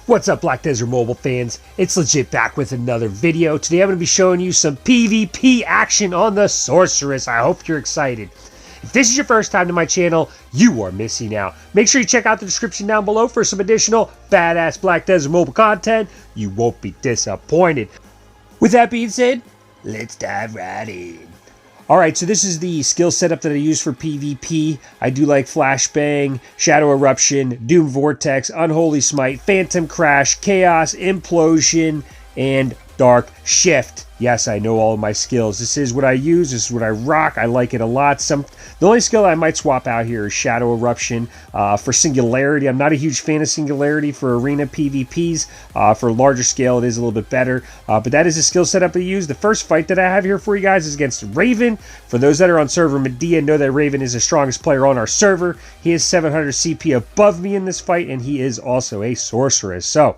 What's up, Blackdesertmobile fans? It's legit back with another video. Today I'm going to be showing you some PvP action on the Sorceress. I hope you're excited. If this is your first time to my channel, you are missing out. Make sure you check out the description down below for some additional badass Blackdesertmobile content. You won't be disappointed. With that being said, let's dive right in. Alright, so this is the skill setup that I use for PvP. I do like Flashbang, Shadow Eruption, Doom Vortex, Unholy Smite, Phantom Crash, Chaos, Implosion, and Dark Shift. Yes, I know all of my skills. This is what I use. This is what I rock. I like it a lot. The only skill I might swap out here is Shadow Eruption for Singularity. I'm not a huge fan of Singularity for arena PvPs. For a larger scale, it is a little bit better. But that is the skill setup I use. The first fight that I have here for you guys is against Rayvn. For those that are on server Medea, know that Rayvn is the strongest player on our server. He is 700 CP above me in this fight, and he is also a Sorceress. So,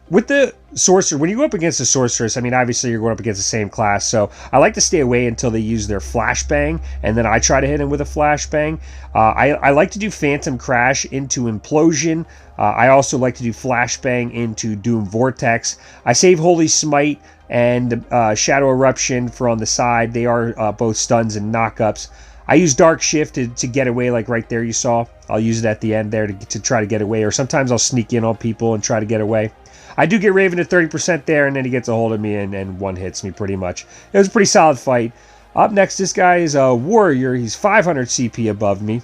with the Sorcerer, when you go up against the Sorceress, I mean, obviously you're going up against the same class, so I like to stay away until they use their Flashbang, and then I try to hit him with a Flashbang. I like to do Phantom Crash into Implosion. I also like to do Flashbang into Doom Vortex. I save Holy Smite and Shadow Eruption for on the side. They are both stuns and knockups. I use Dark Shift to get away, like right there you saw. I'll use it at the end there to try to get away, or sometimes I'll sneak in on people and try to get away. I do get Rayvn at 30% there, and then he gets a hold of me and one hits me pretty much. It was a pretty solid fight. Up next, this guy is a Warrior. He's 500 CP above me.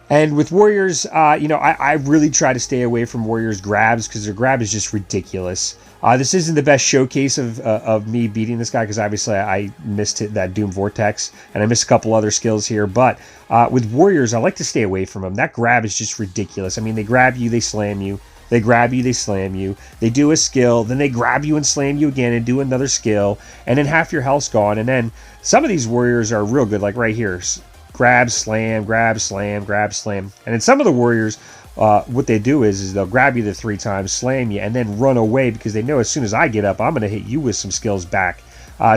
And with Warriors, you know, I really try to stay away from Warriors' grabs because their grab is just ridiculous. This isn't the best showcase of me beating this guy because obviously I missed that Doom Vortex and I missed a couple other skills here. But with Warriors, I like to stay away from them. That grab is just ridiculous. I mean, they grab you, they slam you. They grab you, they slam you. They do a skill, then they grab you and slam you again and do another skill. And then half your health's gone. And then some of these Warriors are real good, like right here. Grab, slam, grab, slam, grab, slam. And then some of the Warriors, what they do is they'll grab you the 3 times, slam you, and then run away because they know as soon as I get up, I'm going to hit you with some skills back.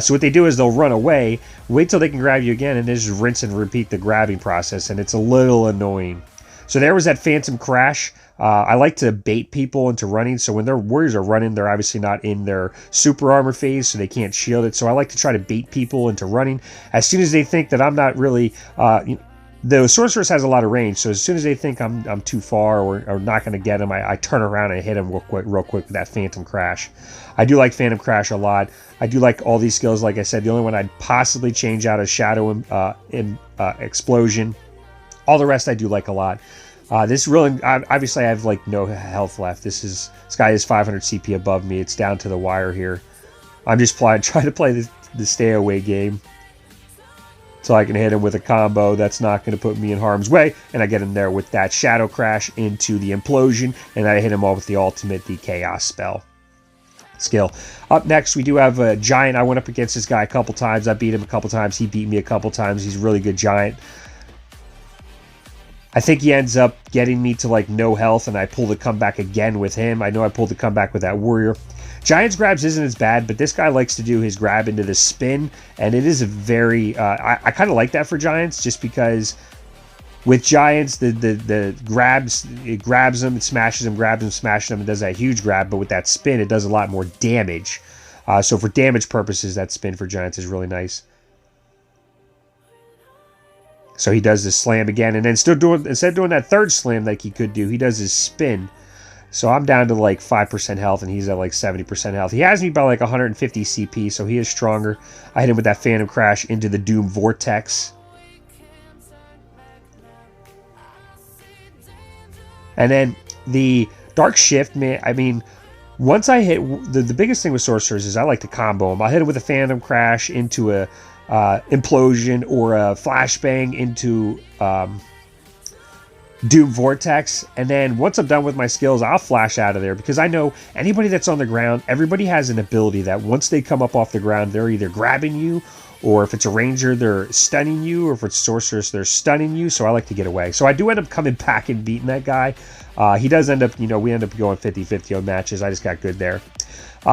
So what they do is they'll run away, wait till they can grab you again, and then just rinse and repeat the grabbing process. And it's a little annoying. So there was that Phantom Crash. I like to bait people into running, so when their Warriors are running, they're obviously not in their super armor phase, so they can't shield it. So I like to try to bait people into running. As soon as they think that I'm not really... the Sorceress has a lot of range, so as soon as they think I'm too far or not going to get them, I turn around and hit them real quick with that Phantom Crash. I do like Phantom Crash a lot. I do like all these skills. Like I said, the only one I'd possibly change out is Shadow Explosion. All the rest I do like a lot. This really, obviously I have like no health left. This guy is 500 CP above me. It's down to the wire here. I'm just trying to play the stay away game so I can hit him with a combo that's not going to put me in harm's way. And I get him there with that Shadow Crash into the Implosion, and I hit him all with the ultimate, the Chaos skill. Up next, we do have a Giant. I went up against this guy a couple times. I beat him a couple times. He beat me a couple times. He's a really good Giant. I think he ends up getting me to like no health, and I pull the comeback again with him. I know I pulled the comeback with that Warrior. Giant's grabs isn't as bad, but this guy likes to do his grab into the spin, and it is a very... I kind of like that for Giants, just because with Giants, the grabs, it grabs them, it smashes them, grabs them, smashes them, and does that huge grab, but with that spin, it does a lot more damage. So for damage purposes, that spin for Giants is really nice. So he does this slam again, and then instead of doing that third slam like he could do, he does his spin. So I'm down to like 5% health, and he's at like 70% health. He has me by like 150 CP, so he is stronger. I hit him with that Phantom Crash into the Doom Vortex. And then the Dark Shift, man, I mean, once I hit... The biggest thing with Sorcerers is I like to combo him. I hit him with a Phantom Crash into a... Implosion or a Flashbang into Doom Vortex, and then once I'm done with my skills, I'll flash out of there because I know anybody that's on the ground, everybody has an ability that once they come up off the ground, they're either grabbing you, or if it's a Ranger, they're stunning you, or if it's Sorceress, they're stunning you, so I like to get away. So I do end up coming back and beating that guy. He does end up, you know, we end up going 50-50 on matches. I just got good there.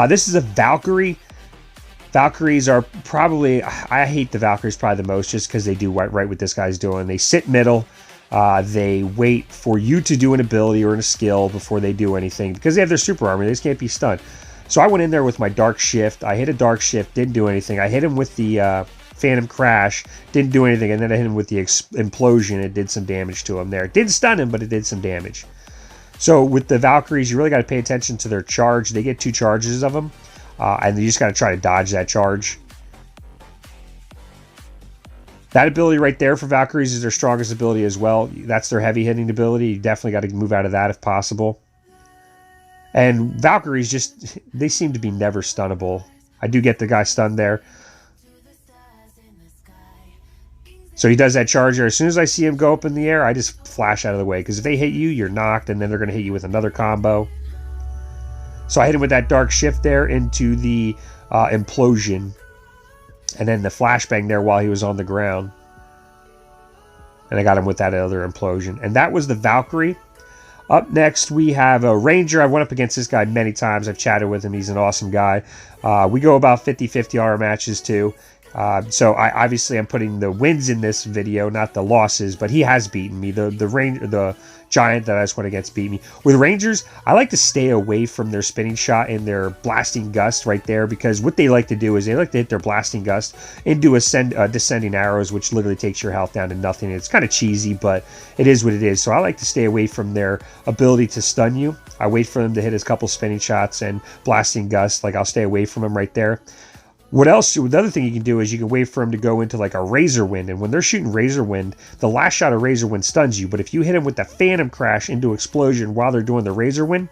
This is a Valkyrie. Valkyries are probably... I hate the Valkyries probably the most just because they do right what this guy's doing. They sit middle. they wait for you to do an ability or a skill before they do anything, because they have their super armor. They just can't be stunned. So I went in there with my Dark Shift. I hit a Dark Shift, didn't do anything. I hit him with the Phantom Crash, didn't do anything, and then I hit him with the Implosion. It did some damage to him there. It didn't stun him, but it did some damage. So with the Valkyries, you really got to pay attention to their charge. They get 2 charges of them, and you just got to try to dodge that charge. That ability right there for Valkyries is their strongest ability as well. That's their heavy hitting ability. You definitely got to move out of that if possible. And Valkyries just, they seem to be never stunnable. I do get the guy stunned there. So he does that charger. As soon as I see him go up in the air, I just flash out of the way. Because if they hit you, you're knocked, and then they're going to hit you with another combo. So I hit him with that Dark Shift there into the Implosion. And then the flashbang there while he was on the ground. And I got him with that other Implosion. And that was the Valkyrie. Up next, we have a Ranger. I went up against this guy many times. I've chatted with him. He's an awesome guy. We go about 50-50 our matches too. So obviously I'm putting the wins in this video, not the losses, but he has beaten me. The giant that I just went against beat me. With Rangers, I like to stay away from their spinning shot and their blasting gust right there, because what they like to do is they like to hit their blasting gust and do descending arrows, which literally takes your health down to nothing. It's kind of cheesy, but it is what it is. So I like to stay away from their ability to stun you. I wait for them to hit a couple spinning shots and blasting gust. Like, I'll stay away from them right there. What else? The other thing you can do is you can wait for him to go into like a Razor Wind, and when they're shooting Razor Wind, the last shot of Razor Wind stuns you, but if you hit him with the Phantom Crash into Explosion while they're doing the Razor Wind,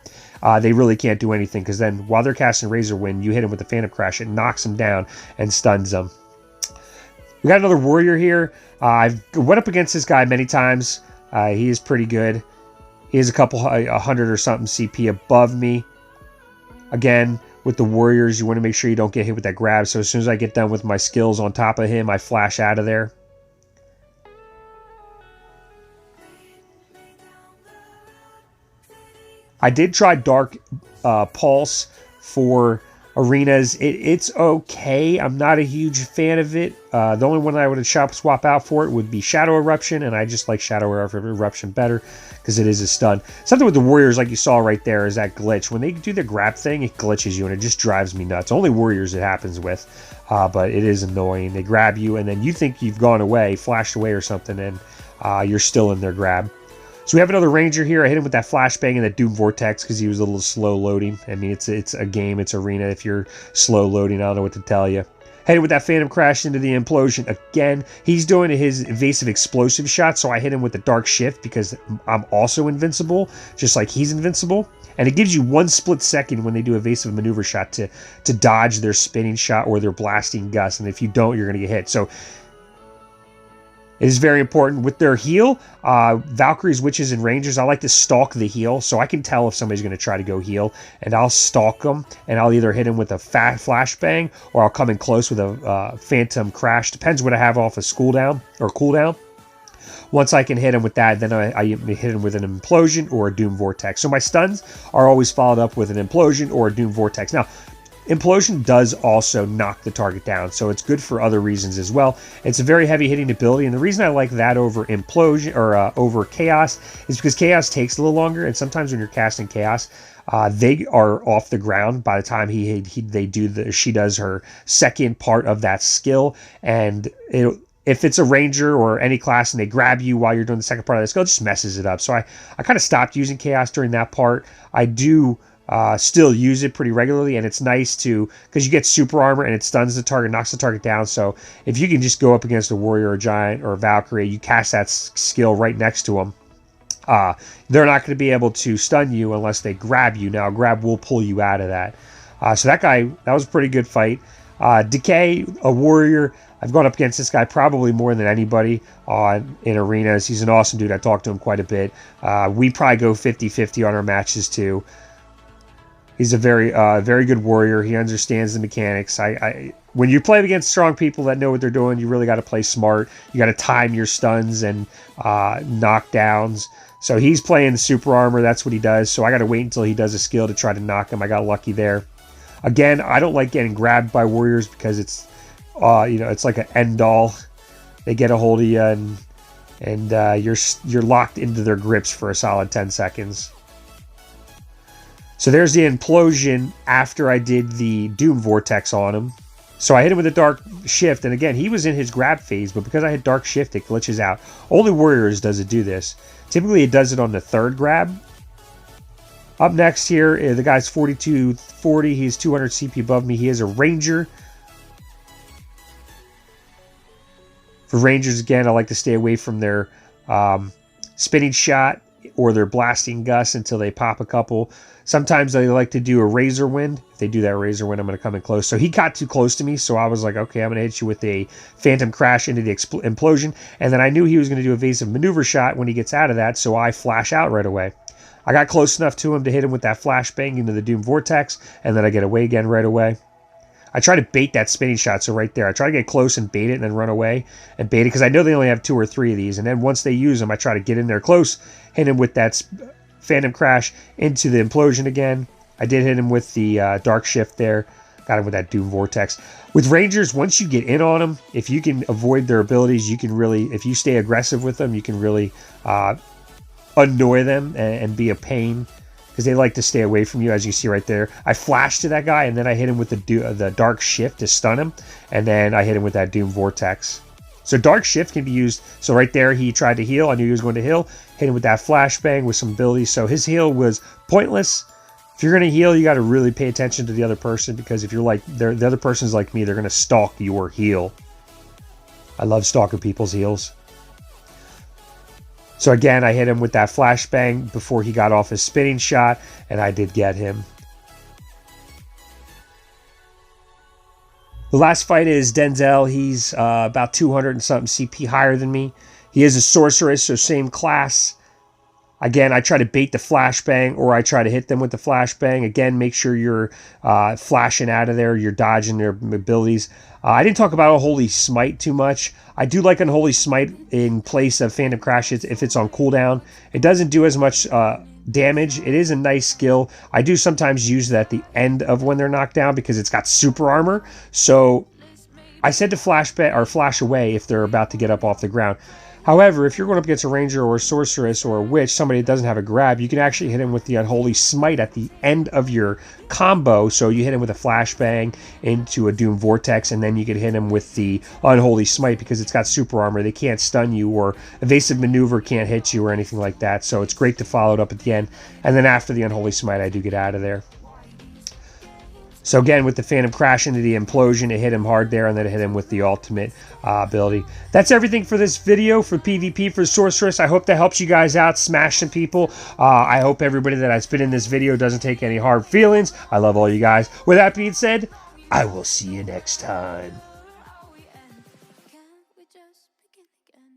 they really can't do anything, because then while they're casting Razor Wind, you hit him with the Phantom Crash, it knocks them down and stuns them. We got another Warrior here. I've went up against this guy many times. He is pretty good. He is a 100 or something CP above me. Again, with the Warriors, you want to make sure you don't get hit with that grab. So as soon as I get done with my skills on top of him, I flash out of there. I did try Dark Pulse for arenas. It's okay. I'm not a huge fan of it. The only one I would swap out for it would be Shadow Eruption, and I just like Shadow Eruption better because it is a stun. Something with the Warriors, like you saw right there, is that glitch. When they do the grab thing, it glitches you, and it just drives me nuts. Only Warriors it happens with, but it is annoying. They grab you, and then you think you've gone away, flashed away or something, and you're still in their grab. So we have another Ranger here. I hit him with that Flashbang and that Doom Vortex because he was a little slow loading. I mean, it's a game, it's arena. If you're slow loading, I don't know what to tell you. Hit him with that Phantom Crash into the Implosion. Again, he's doing his evasive explosive shot, so I hit him with the Dark Shift because I'm also invincible, just like he's invincible. And it gives you 1 split second when they do evasive maneuver shot to dodge their spinning shot or their blasting gust. And if you don't, you're going to get hit. So it is very important. With their heal, Valkyries, Witches, and Rangers, I like to stalk the heal, so I can tell if somebody's going to try to go heal, and I'll stalk them, and I'll either hit them with a fat flashbang, or I'll come in close with a Phantom Crash. Depends what I have off a cooldown. Once I can hit him with that, then I hit him with an Implosion or a Doom Vortex. So my stuns are always followed up with an Implosion or a Doom Vortex. Now, Implosion does also knock the target down, so it's good for other reasons as well. It's a very heavy hitting ability, and the reason I like that over Implosion or over Chaos is because Chaos takes a little longer, and sometimes when you're casting Chaos, they are off the ground by the time she does her second part of that skill, and if it's a Ranger or any class and they grab you while you're doing the second part of the skill, it just messes it up. So I kind of stopped using Chaos during that part. I do still use it pretty regularly, and it's nice because you get super armor and it stuns the target, knocks the target down. So if you can just go up against a Warrior or a Giant or a Valkyrie, you cast that skill right next to them. They're not going to be able to stun you unless they grab you. Now, grab will pull you out of that. So that was a pretty good fight. Decay, a Warrior. I've gone up against this guy probably more than anybody in arenas. He's an awesome dude. I talked to him quite a bit. We probably go 50-50 on our matches too. He's a very good Warrior. He understands the mechanics. When you play against strong people that know what they're doing, you really got to play smart. You got to time your stuns and knockdowns. So he's playing the super armor. That's what he does. So I got to wait until he does a skill to try to knock him. I got lucky there. Again, I don't like getting grabbed by Warriors because it's like an end all. They get a hold of you and and you're locked into their grips for a solid 10 seconds. So there's the implosion after I did the Doom Vortex on him. So I hit him with a Dark Shift, and again, he was in his grab phase, but because I hit Dark Shift, it glitches out. Only Warriors does it do this. Typically, it does it on the third grab. Up next here, the guy's 4240. He's 200 CP above me. He is a Ranger. For Rangers, again, I like to stay away from their spinning shot or their blasting gust until they pop a couple. Sometimes they like to do a razor wind. If they do that razor wind, I'm going to come in close. So he got too close to me, so I was like, okay, I'm going to hit you with a phantom crash into the implosion. And then I knew he was going to do evasive maneuver shot when he gets out of that, so I flash out right away. I got close enough to him to hit him with that flashbang into the Doom Vortex, and then I get away again right away. I try to bait that spinning shot, so right there, I try to get close and bait it and then run away and bait it, because I know they only have 2 or 3 of these, and then once they use them, I try to get in there close, hit him with that phantom crash into the implosion again. I did hit him with the Dark Shift there, got him with that Doom Vortex. With Rangers, once you get in on them, if you can avoid their abilities, you can really, if you stay aggressive with them, you can really annoy them and be a pain, because they like to stay away from you, as you see right there. I flashed to that guy, and then I hit him with the Dark Shift to stun him, and then I hit him with that Doom Vortex. So Dark Shift can be used. So right there, he tried to heal. I knew he was going to heal. Hit him with that flashbang with some abilities. So his heal was pointless. If you're going to heal, you got to really pay attention to the other person, because if you're like, the other person's like me, they're going to stalk your heal. I love stalking people's heals. So again, I hit him with that flashbang before he got off his spinning shot, and I did get him. The last fight is Denzel. He's about 200 and something CP higher than me. He is a Sorceress, so same class. Again, I try to bait the flashbang, or I try to hit them with the flashbang. Again, make sure you're flashing out of there. You're dodging their abilities. I didn't talk about Unholy Smite too much. I do like Unholy Smite in place of Phantom Crash if it's on cooldown. It doesn't do as much damage. It is a nice skill. I do sometimes use it at the end of when they're knocked down, because it's got super armor. So I said to flash away if they're about to get up off the ground. However, if you're going up against a Ranger or a Sorceress or a Witch, somebody that doesn't have a grab, you can actually hit him with the Unholy Smite at the end of your combo. So you hit him with a flashbang into a Doom Vortex, and then you can hit him with the Unholy Smite, because it's got super armor. They can't stun you, or evasive maneuver can't hit you or anything like that. So it's great to follow it up at the end. And then after the Unholy Smite, I do get out of there. So again, with the Phantom Crash into the implosion, it hit him hard there, and then it hit him with the ultimate ability. That's everything for this video for PvP for Sorceress. I hope that helps you guys out. Smash some people. I hope everybody that has been in this video doesn't take any hard feelings. I love all you guys. With that being said, I will see you next time.